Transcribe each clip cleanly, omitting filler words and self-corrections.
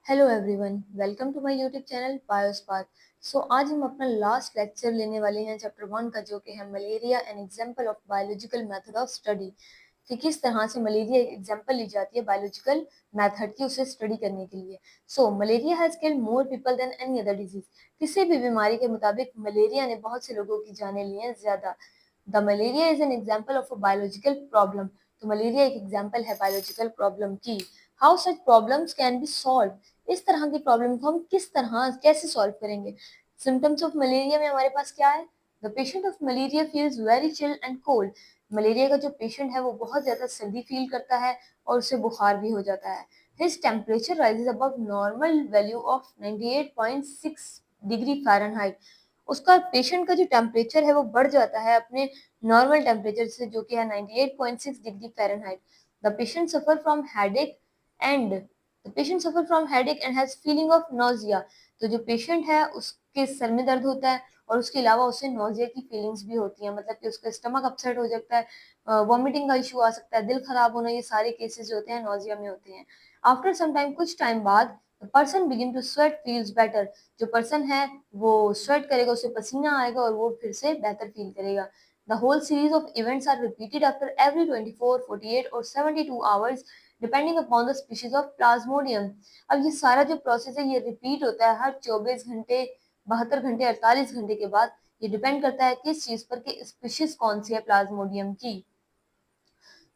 Hello everyone, welcome to my YouTube channel Biospark. आज हम अपना लास्ट लेक्चर लेने वाले हैं चैप्टर 1 का, जो कि है malaria an example of biological method of study. कि किस तरह से मलेरिया एक एग्जांपल ली जाती है बायोलॉजिकल मेथड की, उसे स्टडी करने के लिए। Malaria has killed more people than any other disease. किसी भी बीमारी के मुताबिक मलेरिया ने बहुत से लोगों की जानें ली हैं ज्यादा। The malaria is an example of a biological problem. तो मलेरिया एक एग्जांपल है बायोलॉजिकल प्रॉब्लम की। How such problems can be solve. इस तरह की प्रॉब्लम को हम किस तरह कैसे सॉल्व करेंगे। सिम्टम्स ऑफ मलेरिया में हमारे पास क्या है। The patient of malaria feels very chill and cold. Malaria का जो पेशेंट है वो बहुत ज्यादा सर्दी फील करता है और उसे बुखार भी हो जाता है। His temperature rises above normal value of 98.6 degree Fahrenheit. उसका पेशेंट का जो टेम्परेचर है वो बढ़ जाता है अपने नॉर्मल टेम्परेचर से, जो कि है 98.6 degree Fahrenheit. The patient suffer from headache and the patient suffer from headache and has feeling of nausea. तो जो पेशेंट है उसके सर में दर्द होता है और उसके अलावा उसे नोजिया की फीलिंग्स भी होती हैं, मतलब कि उसका स्टमक अपसेट हो जाता है, वॉमिटिंग का इशू आ सकता है, दिल खराब होना, ये सारे केसेस जो होते हैं नोजिया में होते हैं। आफ्टर सम टाइम, कुछ टाइम बाद, person begin to sweat feels better. जो पर्सन है वो स्वेट करेगा, उसे पसीना आएगा और वो फिर से बेहतर फील करेगा। The whole series of events are repeated after every 24, 48 और 72 hours depending upon the species of plasmodium. अब ये सारा जो प्रोसेस है ये रिपीट होता है हर 24 घंटे, 72 घंटे, 48 घंटे के बाद। ये डिपेंड करता है किस चीज पर, कि स्पीशीज कौन सी है प्लाज्मोडियम की।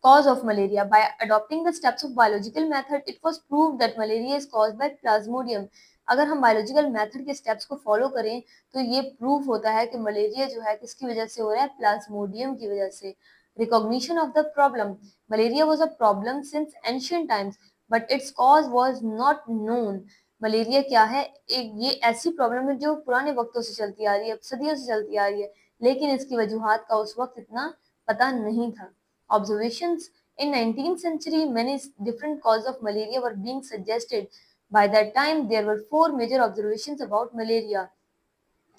Cause of malaria. By adopting the steps of biological method, it was proved that malaria is caused by plasmodium. अगर हम बायोलॉजिकल मेथड के स्टेप्स को फॉलो करें तो ये प्रूव होता है कि मलेरिया जो है किसकी वजह से हो रहा है, प्लाज्मोडियम की वजह से। Recognition of the problem. Malaria was a problem since ancient times but it's cause was not known. Malaria क्या है, एक ये ऐसी प्रॉब्लम है जो पुराने वक्तों से चलती आ रही है, सदियों से चलती आ रही है, लेकिन इसकी वजूहात का उस वक्त इतना पता नहीं था। Observations in 19th century, many different causes of malaria were being suggested. By that time, there were 4 major observations about malaria.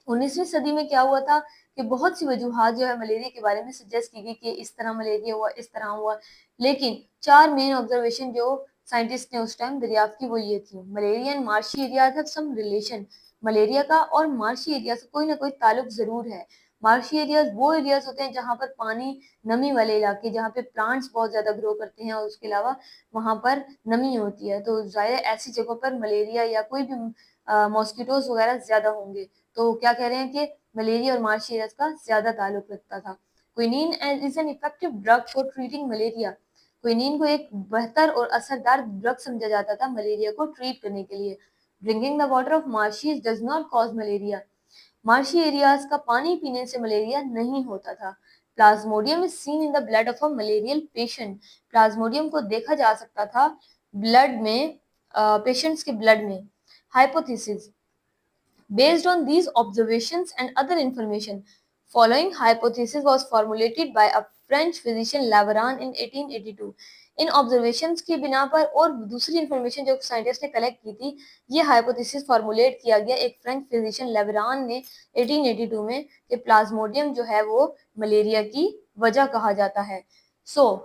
19वीं सदी में क्या हुआ था कि बहुत सी वजूहात जो है मलेरिया के बारे में सजेस्ट की गई कि इस तरह मलेरिया हुआ, इस तरह हुआ, लेकिन 4 मेन ऑब्जर्वेशन जो साइंटिस्ट ने उस टाइम दरियाफ्त की वो ये थी। Malaria and marshy areas have some relation. Malaria का और मार्शी एरिया से कोई ना कोई ताल्लुक जरूर है। मार्शी एरियाज वो एरियाज होते हैं जहाँ पर पानी, नमी वाले इलाके, जहाँ पे प्लांट्स बहुत ज्यादा ग्रो करते हैं और उसके अलावा वहां पर नमी होती है, तो जाहिर ऐसी जगहों पर मलेरिया या कोई भी मॉस्किटोज वगैरह ज्यादा होंगे। तो क्या कह रहे हैं कि मलेरिया और मार्शी एरियाज का ज्यादा ताल्लुक रखता था। Quinine is an effective drug for treating malaria. Quinine को एक बेहतर और असरदार ड्रग समझा जाता था मलेरिया को ट्रीट करने के लिए। Drinking the water of marshes does not cause malaria. Marshy areas का पानी पीने से मलेरिया नहीं होता था। Plasmodium is seen in the blood of a malarial patient. Plasmodium को देखा जा सकता था ब्लड में, पेशेंट्स के ब्लड में। Hypothesis. Based on these observations and other information, following hypothesis was formulated by a French physician Laveran in 1882. In observations की बिना पर और दूसरी इंफॉर्मेशन जो साइंटिस्ट ने कलेक्ट की थी, ये हाइपोथेसिस फॉर्मुलेट किया गया एक फ्रेंच फिजिशियन लेवरान ने 1882 में, कि प्लाज्मोडियम जो है वो मलेरिया की वजह कहा जाता है।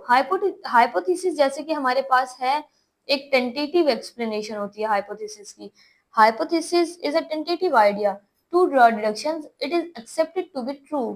हाइपोथेसिस जैसे कि हमारे पास है, एक टेंटेटिव एक्सप्लेनेशन होती है हाइपोथेसिस की। Hypothesis is a tentative idea. To draw deductions, it is accepted to be true.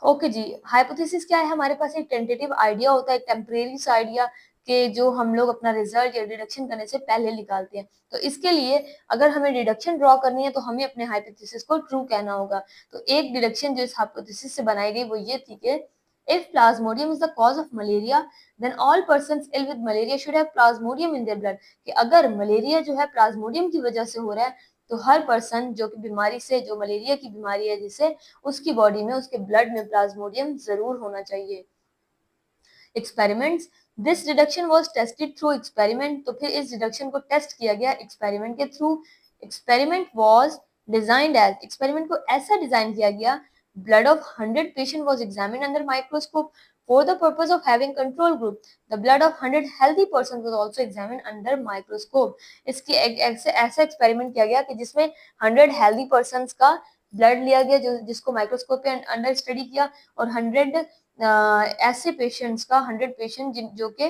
Okay जी, हाइपोथेसिस क्या है, हमारे पास एक टेंटेटिव आइडिया होता है, टेम्परेरी आइडिया, के जो हम लोग अपना रिजल्ट या डिडक्शन करने से पहले निकालते हैं। तो इसके लिए अगर हमें डिडक्शन ड्रॉ करनी है तो हमें अपने हाइपोथेसिस को ट्रू कहना होगा। तो एक डिडक्शन जो इस हाइपोथेसिस से बनाई गई वो ये थी कि if plasmodium is the cause of malaria, then all persons ill with malaria should have plasmodium in their blood। कि अगर मलेरिया जो है प्लाज्मोडियम की वजह से हो रहा है तो हर पर्सन जो कि बीमारी से, जो मलेरिया की बीमारी है जिसे, उसकी बॉडी में, उसके ब्लड में प्लाज्मोडियम जरूर होना चाहिए। Experiments. This deduction was tested through experiment. तो फिर इस डिडक्शन को टेस्ट किया गया एक्सपेरिमेंट के थ्रू। Experiment was designed as, experiment को ऐसा डिजाइन किया गया, blood of 100 patient was examined under microscope for the purpose of having control group. The blood of 100 healthy persons was also examined under microscope. इसकी ऐसा experiment किया गया कि जिसमें 100 हेल्दी पर्संस का ब्लड लिया गया, जो जिसको माइक्रोस्कोप के अंडर स्टडी किया, और 100 ऐसे पेशेंट्स का, 100 पेशेंट जो कि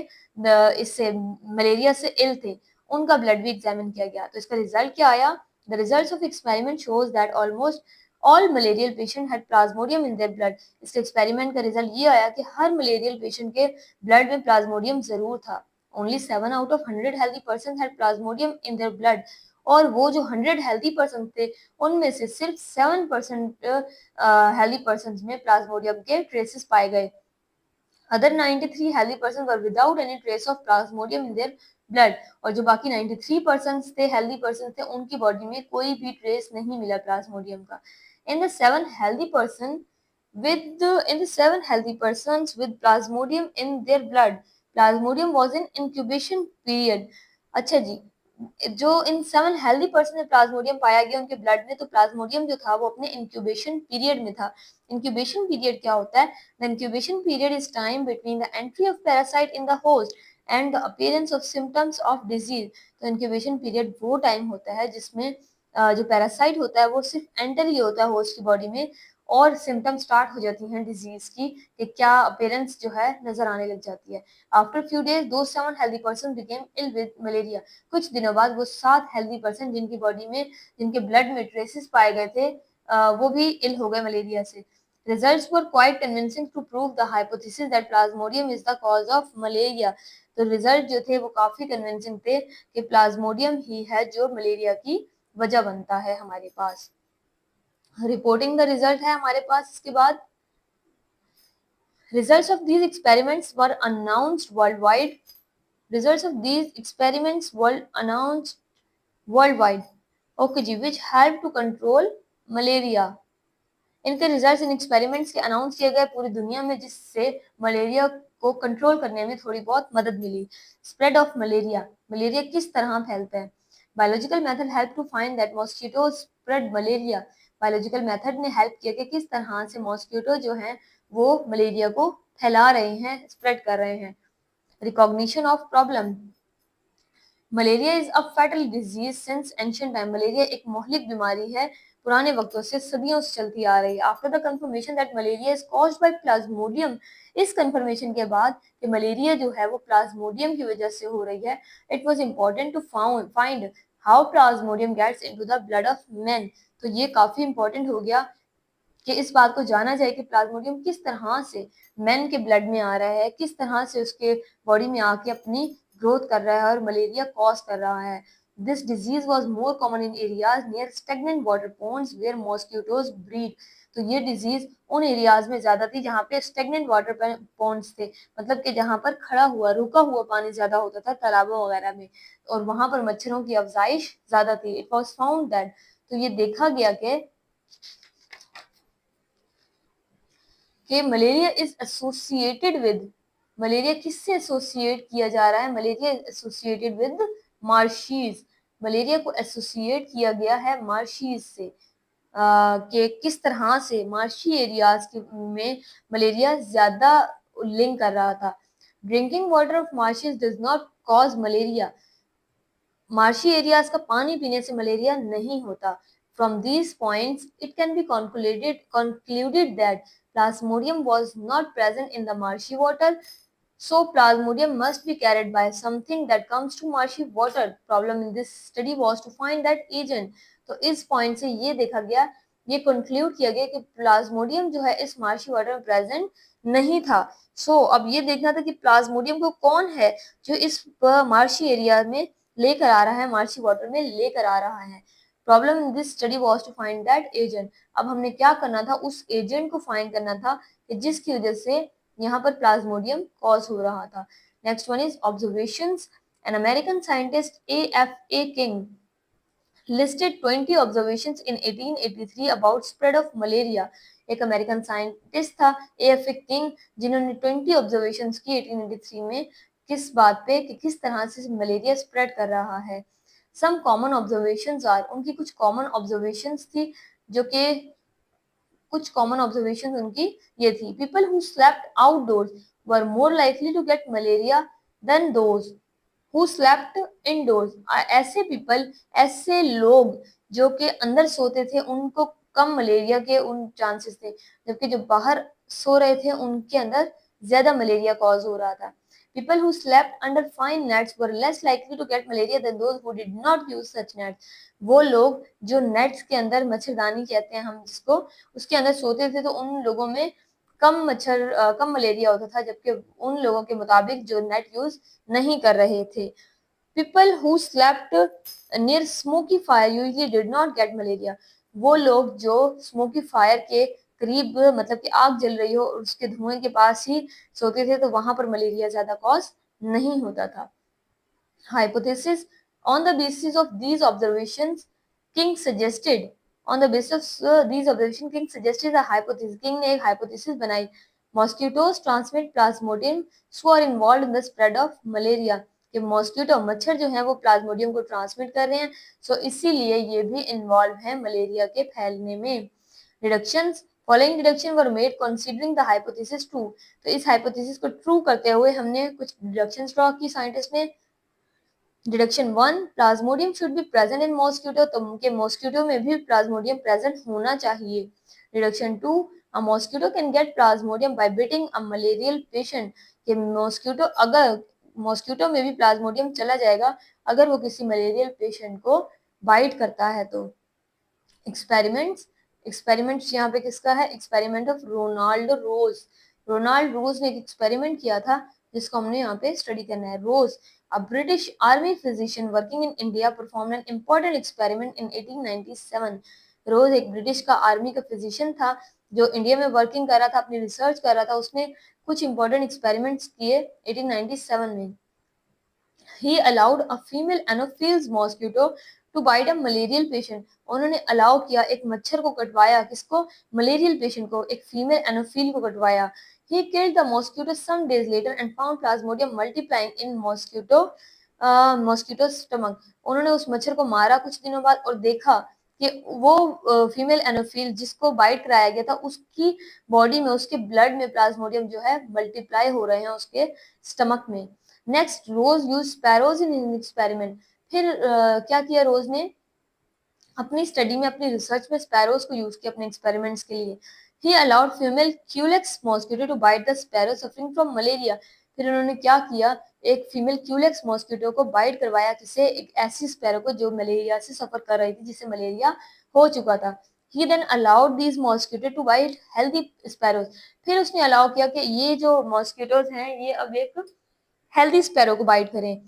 इससे मलेरिया से इल थे, उनका ब्लड भी एग्जामिन किया गया। तो इसका रिजल्ट क्या आया? The results of experiment shows that almost all malarial patient had Plasmodium in their blood. इस एक्सपेरिमेंट का रिजल्ट ये आया कि हर मलेरियल पेशेंट के ब्लड में प्लाज्मोडियम जरूर था। Only 7 out of 100 healthy person had Plasmodium in their blood. और वो जो 100 हेल्दी पर्सन थे उनमें से सिर्फ 7% हेल्दी पर्सन में प्लाज्मोडियम के ट्रेसेस पाए गए। Other 93 healthy persons were without any trace of plasmodium in their blood। और जो बाकी 93 persons थे healthy persons थे उनकी बॉडी में कोई भी ट्रेस नहीं मिला प्लाज्मोडियम का। in the seven healthy person in the 7 healthy persons with plasmodium in their blood, plasmodium was in incubation period। अच्छा जी, जो इन 7 हेल्दी पर्सन में प्लाज्मोडियम पाया गया उनके ब्लड में, तो प्लाज्मोडियम जो था वो अपने इंक्यूबेशन पीरियड में था। इंक्यूबेशन पीरियड क्या होता है? The incubation period is time between the entry of parasite in the host and the appearance of symptoms of disease. तो इंक्यूबेशन पीरियड वो टाइम होता है जिसमें जो पैरासाइट होता है वो सिर्फ एंटर ही होता है होस्ट की बॉडी में और सिम्टम स्टार्ट हो जाती हैं डिजीज की, कि क्या अपीयरेंस जो है नजर आने लग जाती है। आफ्टर फ्यू डेज दो 7 healthy person became ill with malaria. कुछ दिनों बाद वो 7 हेल्दी पर्सन जिनकी बॉडी में, जिनके ब्लड में ट्रेसेस पाए गए थे, वो भी इल हो गए मलेरिया से। Results were quite convincing to prove the hypothesis that Plasmodium is the cause of malaria। तो रिजल्ट जो थे वो काफी कन्विंसिंग थे कि प्लाज्मोडियम ही है जो मलेरिया की वजह बनता है हमारे पास। रिपोर्टिंग द रिजल्ट है हमारे पास इसके बाद। Results of these experiments were announced worldwide। Results of these experiments were announced worldwide। Okay जी, which helped to control malaria। इनके रिजल्ट्स इन एक्सपेरिमेंट्स के अनाउंस किए गए पूरी दुनिया में, जिससे मलेरिया को कंट्रोल करने में थोड़ी बहुत मदद मिली। स्प्रेड ऑफ मलेरिया, मलेरिया किस तरह फैलता है? Biological method help to find that mosquito spread malaria. Biological method ने हेल्प किया कि किस तरह से मॉस्किटो जो हैं वो मलेरिया को फैला रहे हैं, स्प्रेड कर रहे हैं। Recognition of problem, malaria is a fatal disease since ancient time. Malaria एक मोहलिक बीमारी है, पुराने वक्तों से, सदियों से चलती आ रही है। After the confirmation that malaria is caused by Plasmodium, इस कंफर्मेशन के बाद कि मलेरिया जो है वो प्लाज्मोडियम की वजह से हो रही है, it was important to find how plasmodium gets into the blood of men. तो ये काफी इंपॉर्टेंट हो गया कि इस बात को जाना जाए कि प्लाज्मोडियम किस तरह से मेन के ब्लड में आ रहा है, किस तरह से उसके बॉडी में आके अपनी ग्रोथ कर रहा है और मलेरिया कॉज कर रहा है। This disease was more common in areas near stagnant water ponds where mosquitoes breed. तो ये डिजीज उन एरियाज में ज्यादा थी जहाँ पे स्टेगनेंट वाटर पॉन्ड्स थे, मतलब कि जहाँ पर खड़ा हुआ रुका हुआ पानी ज्यादा होता था तालाबों वगैरह में, और वहां पर मच्छरों की अफजाइश ज्यादा थी। इट वॉज फाउंड दैट, तो ये देखा गया कि malaria is associated with, malaria किससे एसोसिएट किया जा रहा है? Malaria is associated with marshes. Malaria को एसोसिएट किया गया है मार्शीज से, कि किस तरह से मार्शी एरियाज में मलेरिया ज्यादा लिंक कर रहा था। Drinking water of marshes does not cause malaria, marshy areas का पानी पीने से मलेरिया नहीं होता। From these points it can be concluded that plasmodium was not present in the marshy water, so plasmodium must be carried by something that comes to marshy water। problem in this study was to find that agent। तो इस point से ये देखा गया, ये conclude किया गया कि प्लाज्मोडियम जो है इस मार्शी वाटर में प्रेजेंट नहीं था। अब ये देखना था कि प्लाज्मोडियम को कौन है जो इस मार्शी एरिया में लेकर आ रहा है, मार्शी वाटर में लेकर आ रहा है। Problem in this study was to find that agent. अब हमने क्या करना था? उस एजेंट को फाइंड करना था कि जिसकी वजह से यहाँ पर प्लाज्मोडियम कॉज हो रहा था। Next one is observations. An American scientist A.F.A. King listed 20 observations in 1883 about spread of malaria। एक अमेरिकन साइंटिस्ट था A.F.A. किंग, जिन्होंने 20 ऑब्जर्वेशंस की 1883 में, किस बात पे कि किस तरह से मलेरिया स्प्रेड कर रहा है। सम कॉमन ऑब्जर्वेशंस आर, उनकी कुछ कॉमन ऑब्जर्वेशंस थी, जो कि कुछ कॉमन ऑब्जर्वेशन उनकी ये थी। People who slept outdoors were more likely to get malaria than those who slept indoors. ऐसे पीपल, ऐसे लोग जो कि अंदर सोते थे, उनको कम मलेरिया के उन चांसेस थे, जबकि जो बाहर सो रहे थे उनके अंदर ज्यादा मलेरिया कॉज हो रहा था। People who slept under fine nets were less likely to get malaria than those who did not use such nets. वो लोग जो नेट्स के अंदर, मच्छरदानी कहते हैं हम जिसको, उसके अंदर सोते थे तो उन लोगों में कम मलेरिया होता था, जबकि उन लोगों के मुताबिक जो नेट यूज नहीं कर रहे थे. People who slept near smoky fire usually did not get malaria. वो लोग जो स्मोकी फायर के करीब, मतलब कि आग जल रही हो और उसके धुएं के पास ही सोते थे, तो वहां पर मलेरिया ज्यादा कॉज नहीं होता था. Hypothesis. On the basis of these observations, King suggested on the basis of these observations, King suggested a hypothesis. King ने एक hypothesis बनाई. Mosquitoes transmit plasmodium who are involved in the spread of malaria. कि mosquito, मच्छर जो है वो Plasmodium को transmit कर रहे हैं, सो इसीलिए ये भी इन्वॉल्व है मलेरिया के फैलने में. Deductions. Following deduction were made considering the hypothesis true. तो इस हाइपोथेसिस को ट्रू करते हुए हमने कुछ डिडक्शंस ड्रॉ की साइंटिस्ट ने. Deduction 1. Plasmodium should be present in mosquito. तो उनके मॉस्किटो में भी प्लाज्मोडियम प्रेजेंट होना चाहिए. Deduction 2. A mosquito can get plasmodium by biting a malarial patient. कि मॉस्किटो में भी प्लाज्मोडियम चला जाएगा अगर वो किसी मलेरियल पेशेंट को बाइट करता है तो. एक्सपेरिमेंट्स. एक्सपेरिमेंट्स यहाँ पे किसका है? Experiment of Ronald Ross. Ronald Ross ने एक एक्सपेरिमेंट किया था जिसको हमने यहाँ पे स्टडी करना है. रोज, a British army physician working in India, performed an important experiment in 1897. रोज एक ब्रिटिश का आर्मी का फिजिशियन था जो इंडिया में वर्किंग कर रहा था, अपनी रिसर्च कर रहा था. उसने कुछ इंपॉर्टेंट एक्सपेरिमेंट्स किए 1897 में. He allowed a female Anopheles mosquito to bite a malarial patient. उन्होंने अलाउ किया, एक मच्छर को कटवाया. किसको? मलेरियल पेशेंट को. एक फीमेल एनोफिल को कटवाया. He killed the mosquito some days later and found plasmodium multiplying in mosquito stomach. उन्होंने उस मच्छर को मारा कुछ दिनों बाद और देखा कि वो फीमेल एनोफिल जिसको बाइट कराया गया था उसकी बॉडी में, उसके ब्लड में प्लाज्मोडियम जो है मल्टीप्लाई हो रहे हैं उसके स्टमक में. Next, Ross use sparrows in experiment. फिर क्या किया रोज ने? अपनी स्टडी में, अपनी रिसर्च में स्पैरोज को यूज किया अपने एक्सपेरिमेंट्स के लिए. He allowed female Culex mosquito to bite the sparrow suffering from malaria. फिर उन्होंने क्या किया? एक फीमेल क्यूलेक्स मॉस्किटो को बाइट करवाया. किसे? एक ऐसी स्पैरो को जो मलेरिया से सफर कर रही थी, जिसे मलेरिया हो चुका था. He then allowed these mosquito to bite healthy sparrows. फिर उसने अलाउ किया कि ये जो मॉस्किटोज हैं ये अब एक हेल्दी स्पैरो को बाइट करें.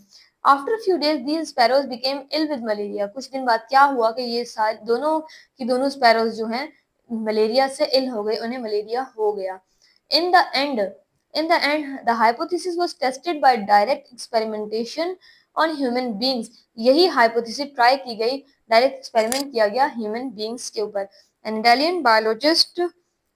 After few days these sparrows became ill with malaria. कुछ दिन बाद क्या हुआ कि ये सारे दोनों स्पैरोज जो हैं मलेरिया से इल हो गए, उन्हें मलेरिया हो गया. In the end the hypothesis was tested by direct experimentation on human beings. यही हाइपोथेसिस ट्राई की गई, डायरेक्ट एक्सपेरिमेंट किया गया ह्यूमन बीइंग्स के ऊपर.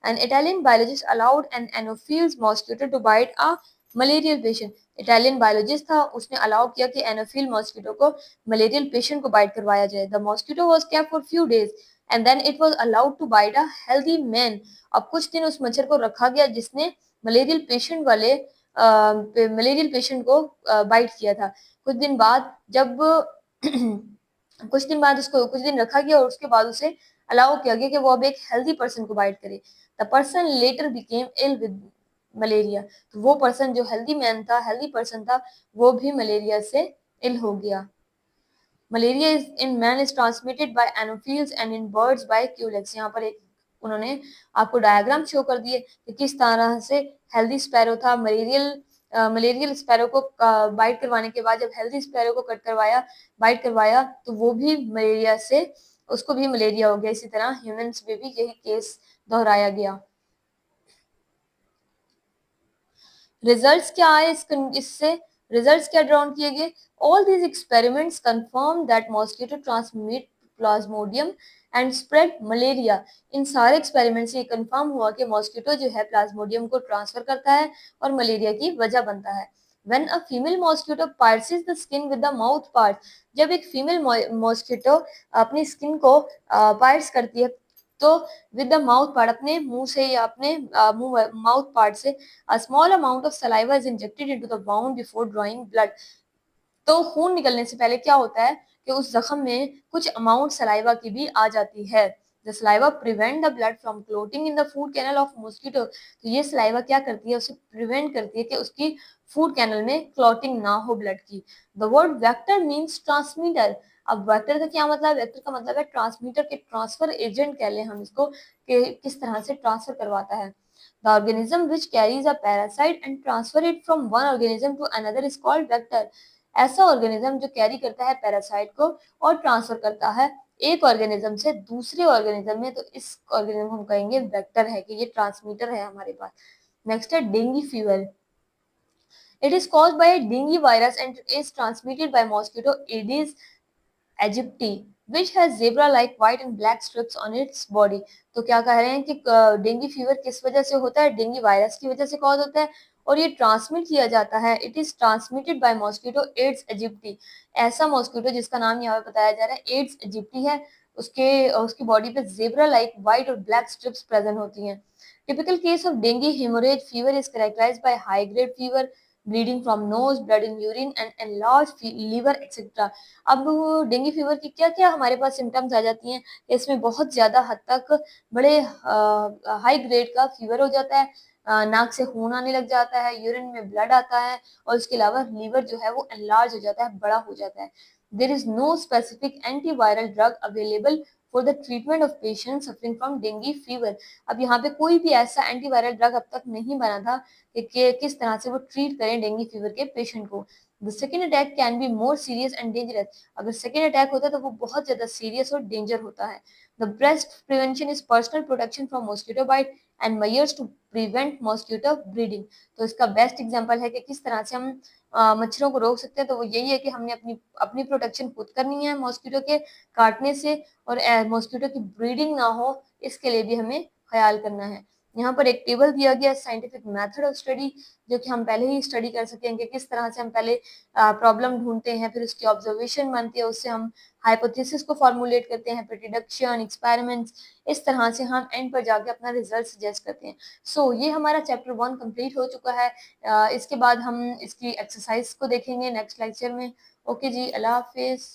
An Italian biologist allowed an Anopheles mosquito to bite a malarial patient. Italian biologist था, उसने allow किया कि एनोफिल मॉस्किटो को मलेरियल पेशेंट को बाइट करवाया जाए. The mosquito was kept for few days and then it was allowed to bite a healthy man. अब कुछ दिन उस मच्छर को रखा गया जिसने मलेरियल पेशेंट को बाइट किया था. कुछ दिन बाद जब उसको कुछ दिन रखा गया और उसके बाद उसे अलाउ किया गया कि वो अब एक हेल्दी पर्सन को बाइट करे. The person later became ill with malaria. तो वो पर्सन जो हेल्दी पर्सन था, वो भी मलेरिया से इल हो गया. Malaria in man is transmitted by anopheles and in birds by culex. यहाँ पर एक उन्होंने आपको डायग्राम शो कर दिए कि किस तरह से हेल्दी स्पैरो था, मलेरियल स्पैरो को बाइट करवाने के बाद जब हेल्दी स्पैरो को बाइट करवाया तो वो भी मलेरिया से, उसको भी मलेरिया हो गया. इसी तरह ह्यूमंस में भी यही केस दोहराया गया. रिजल्ट्स क्या आए इससे? रिजल्ट्स क्या ड्रॉन किए गए? All these experiments confirm that mosquito transmit plasmodium and spread malaria. इन सारे एक्सपेरिमेंट से ये कंफर्म हुआ कि मॉस्किटो जो है प्लाज्मोडियम को ट्रांसफर करता है और मलेरिया की वजह बनता है. When a female mosquito pierces the skin with the mouth part, जब एक फीमेल मॉस्किटो अपनी स्किन को पार्स करती है तो विद द माउथ पार्ट, अपने मुंह से या अपने माउथ पार्ट से, a small amount of saliva is injected into the wound before drawing blood. तो खून निकलने से पहले क्या होता है कि उस जख्म में कुछ अमाउंट सलाइवा की भी आ जाती है. The saliva prevent the blood from clotting in the food canal of mosquito. तो ये सलाइवा क्या करती है, उसे प्रिवेंट करती है कि उसकी फूड कैनल में क्लॉटिंग ना हो ब्लड की। The word vector means transmitter. अब वेक्टर का क्या मतलब, वेक्टर का मतलब है ट्रांसमीटर के ट्रांसफर एजेंट कह लें हम इसको, कि किस तरह से ट्रांसफर करवाता है। The organism which carries a parasite and transfer it from one organism to another is called vector. ऐसा ऑर्गेनिज्म जो कैरी करता है पैरासाइट को और ट्रांसफर करता है एक ऑर्गेनिज्म से दूसरे ऑर्गेनिज्म में, तो इस ऑर्गेनिज्म को हम कहेंगे वेक्टर है, कि ये ट्रांसमीटर है हमारे पास। नेक्स्ट है dengue fever. It is caused by dengue virus and is transmitted by mosquito Aedes aegypti which has zebra like white and black strips on its body। तो क्या कह रहे हैं कि डेंगू फीवर किस वजह से होता है, डेंगू वायरस की वजह से कॉज होता है और ये ट्रांसमिट किया जाता है। It is transmitted by mosquito aedes aegypti. ऐसा मॉस्किटो जिसका नाम यहाँ पे बताया जा रहा है एड्स इजिप्टी है, उसके उसकी बॉडी पे जेब्रा लाइक व्हाइट और ब्लैक स्ट्रिप्स प्रेजेंट होती हैं। Typical case of dengue haemorrhage fever is characterised by high grade fever, bleeding from nose, blood in urine and enlarged liver etc। अब डेंगू फीवर की क्या क्या हमारे पास symptoms आ जाती हैं, इसमें बहुत ज्यादा हद तक बड़े हाई ग्रेड का फीवर हो जाता है, नाक से खून आने लग जाता है, यूरिन में ब्लड आता है और उसके अलावा लीवर जो है वो एनलार्ज हो जाता है, बड़ा हो जाता है। There is no specific antiviral drug available for the treatment of patient suffering from dengue fever. अब यहाँ पे कोई भी ऐसा एंटीवायरल ड्रग अब तक नहीं बना था कि किस तरह से वो ट्रीट करें डेंगू फीवर के पेशेंट को। The second attack can be more serious and dangerous. अगर सेकेंड अटैक होता है तो वो बहुत ज्यादा सीरियस और डेंजर होता है। The best prevention is personal protection from mosquito bite and measures to prevent mosquito breeding. तो इसका बेस्ट एग्जांपल है कि किस तरह से हम मच्छरों को रोक सकते हैं, तो वो यही है कि हमने अपनी अपनी प्रोटेक्शन खुद करनी है मॉस्किटो के काटने से, और मॉस्किटो की ब्रीडिंग ना हो इसके लिए भी हमें ख्याल करना है। यहाँ पर एक टेबल दिया गया साइंटिफिक मेथड ऑफ स्टडी, जो कि हम पहले ही स्टडी कर सकें कि किस तरह से हम पहले प्रॉब्लम ढूंढते हैं, फिर उसकी ऑब्जर्वेशन बनती है, उससे हम हाइपोथेसिस को फॉर्मुलेट करते हैं, फिर डिडक्शन एक्सपेरिमेंट्स, इस तरह से हम एंड पर जाके अपना रिजल्ट सजेस्ट करते हैं। सो ये हमारा चैप्टर 1 कंप्लीट हो चुका है। इसके बाद हम इसकी एक्सरसाइज को देखेंगे नेक्स्ट लेक्चर में। ओके जी, अल्लाह हाफिज।